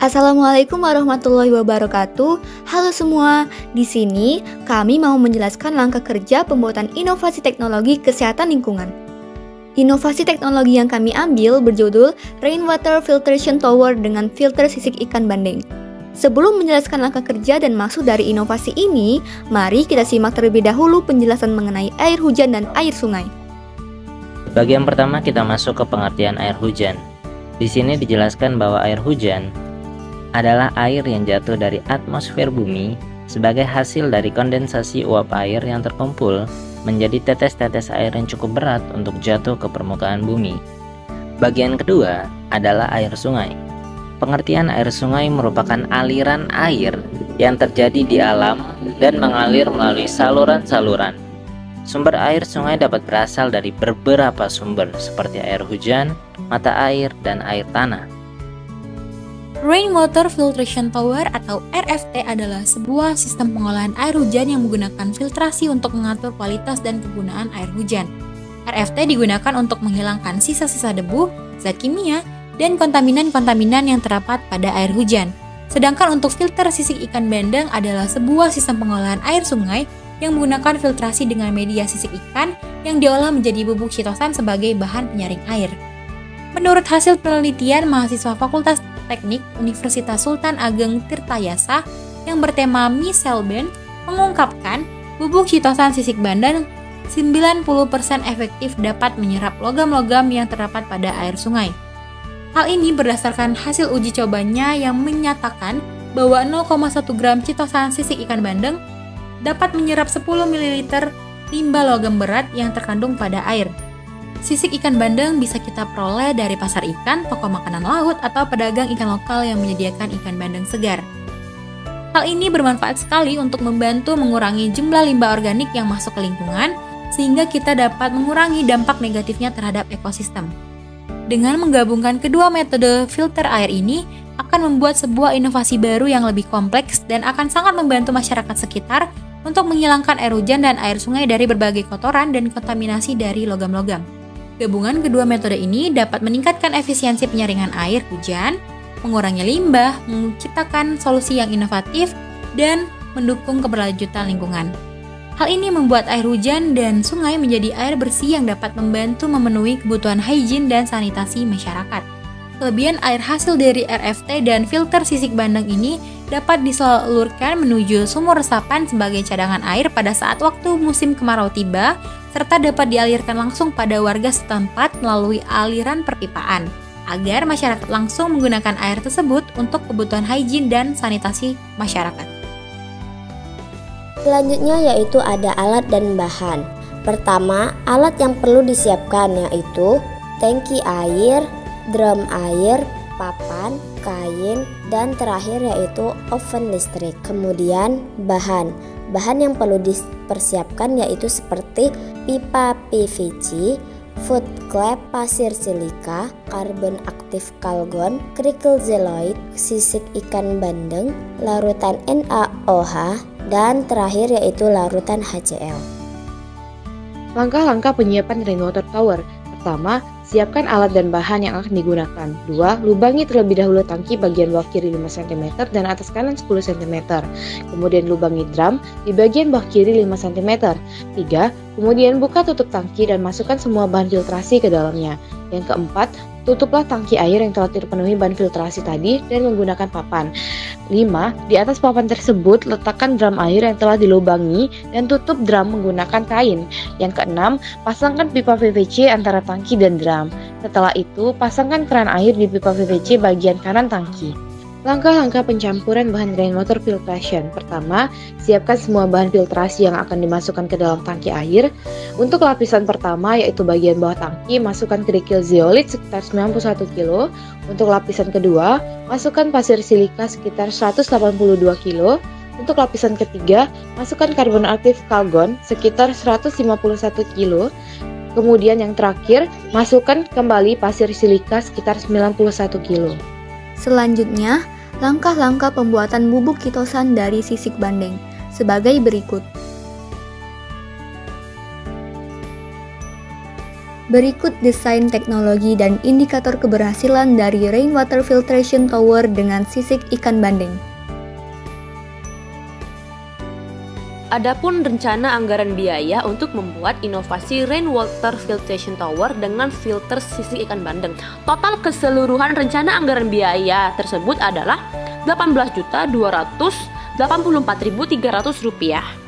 Assalamualaikum warahmatullahi wabarakatuh. Halo semua, di sini kami mau menjelaskan langkah kerja pembuatan inovasi teknologi kesehatan lingkungan. Inovasi teknologi yang kami ambil berjudul Rainwater Filtration Tower dengan filter sisik ikan bandeng. Sebelum menjelaskan langkah kerja dan maksud dari inovasi ini, mari kita simak terlebih dahulu penjelasan mengenai air hujan dan air sungai. Bagian pertama kita masuk ke pengertian air hujan. Di sini dijelaskan bahwa air hujan adalah air yang jatuh dari atmosfer bumi sebagai hasil dari kondensasi uap air yang terkumpul menjadi tetes-tetes air yang cukup berat untuk jatuh ke permukaan bumi. Bagian kedua adalah air sungai. Pengertian air sungai merupakan aliran air yang terjadi di alam dan mengalir melalui saluran-saluran. Sumber air sungai dapat berasal dari beberapa sumber seperti air hujan, mata air, dan air tanah. Rainwater Filtration Tower atau RFT adalah sebuah sistem pengolahan air hujan yang menggunakan filtrasi untuk mengatur kualitas dan kegunaan air hujan. RFT digunakan untuk menghilangkan sisa-sisa debu, zat kimia, dan kontaminan-kontaminan yang terdapat pada air hujan. Sedangkan untuk filter sisik ikan bandeng adalah sebuah sistem pengolahan air sungai yang menggunakan filtrasi dengan media sisik ikan yang diolah menjadi bubuk chitosan sebagai bahan penyaring air. Menurut hasil penelitian mahasiswa Fakultas Teknik Universitas Sultan Ageng Tirtayasa yang bertema Miselben mengungkapkan bubuk chitosan sisik bandeng 90% efektif dapat menyerap logam-logam yang terdapat pada air sungai. Hal ini berdasarkan hasil uji cobanya yang menyatakan bahwa 0,1 gram chitosan sisik ikan bandeng dapat menyerap 10 ml limbah logam berat yang terkandung pada air. Sisik ikan bandeng bisa kita peroleh dari pasar ikan, toko makanan laut, atau pedagang ikan lokal yang menyediakan ikan bandeng segar. Hal ini bermanfaat sekali untuk membantu mengurangi jumlah limbah organik yang masuk ke lingkungan, sehingga kita dapat mengurangi dampak negatifnya terhadap ekosistem. Dengan menggabungkan kedua metode filter air ini, akan membuat sebuah inovasi baru yang lebih kompleks dan akan sangat membantu masyarakat sekitar untuk menghilangkan air hujan dan air sungai dari berbagai kotoran dan kontaminasi dari logam-logam. Gabungan kedua metode ini dapat meningkatkan efisiensi penyaringan air hujan, mengurangi limbah, menciptakan solusi yang inovatif, dan mendukung keberlanjutan lingkungan. Hal ini membuat air hujan dan sungai menjadi air bersih yang dapat membantu memenuhi kebutuhan higien dan sanitasi masyarakat. Kelebihan air hasil dari RFT dan filter sisik bandeng ini dapat disalurkan menuju sumur resapan sebagai cadangan air pada saat waktu musim kemarau tiba, serta dapat dialirkan langsung pada warga setempat melalui aliran perpipaan, agar masyarakat langsung menggunakan air tersebut untuk kebutuhan higien dan sanitasi masyarakat. Selanjutnya yaitu ada alat dan bahan. Pertama, alat yang perlu disiapkan yaitu tangki air, drum air, papan, kain, dan terakhir yaitu oven listrik. Kemudian bahan yang perlu dipersiapkan yaitu seperti pipa PVC, food clap, pasir silika, karbon aktif kalgon, kerikil zeolite, sisik ikan bandeng, larutan NaOH, dan terakhir yaitu larutan HCl. Langkah-langkah penyiapan rainwater tower. Pertama, siapkan alat dan bahan yang akan digunakan. 2. Lubangi terlebih dahulu tangki bagian bawah kiri 5 cm dan atas kanan 10 cm. Kemudian lubangi drum di bagian bawah kiri 5 cm. 3. Kemudian buka tutup tangki dan masukkan semua bahan filtrasi ke dalamnya. Yang keempat, tutuplah tangki air yang telah terpenuhi bahan filtrasi tadi dan menggunakan papan. 5. Di atas papan tersebut letakkan drum air yang telah dilubangi dan tutup drum menggunakan kain. Yang keenam, pasangkan pipa PVC antara tangki dan drum. Setelah itu, pasangkan keran air di pipa PVC bagian kanan tangki. Langkah-langkah pencampuran bahan rainwater filtration. Pertama, siapkan semua bahan filtrasi yang akan dimasukkan ke dalam tangki air. Untuk lapisan pertama yaitu bagian bawah tangki, masukkan kerikil zeolite sekitar 91 kg. Untuk lapisan kedua, masukkan pasir silika sekitar 182 kg. Untuk lapisan ketiga, masukkan karbon aktif kalgon sekitar 151 kg. Kemudian yang terakhir, masukkan kembali pasir silika sekitar 91 kg. Selanjutnya, langkah-langkah pembuatan bubuk chitosan dari sisik bandeng sebagai berikut. Berikut desain teknologi dan indikator keberhasilan dari Rainwater Filtration Tower dengan sisik ikan bandeng. Adapun rencana anggaran biaya untuk membuat inovasi Rainwater Filtration Tower dengan filter sisik ikan bandeng. Total keseluruhan rencana anggaran biaya tersebut adalah Rp18.284.300.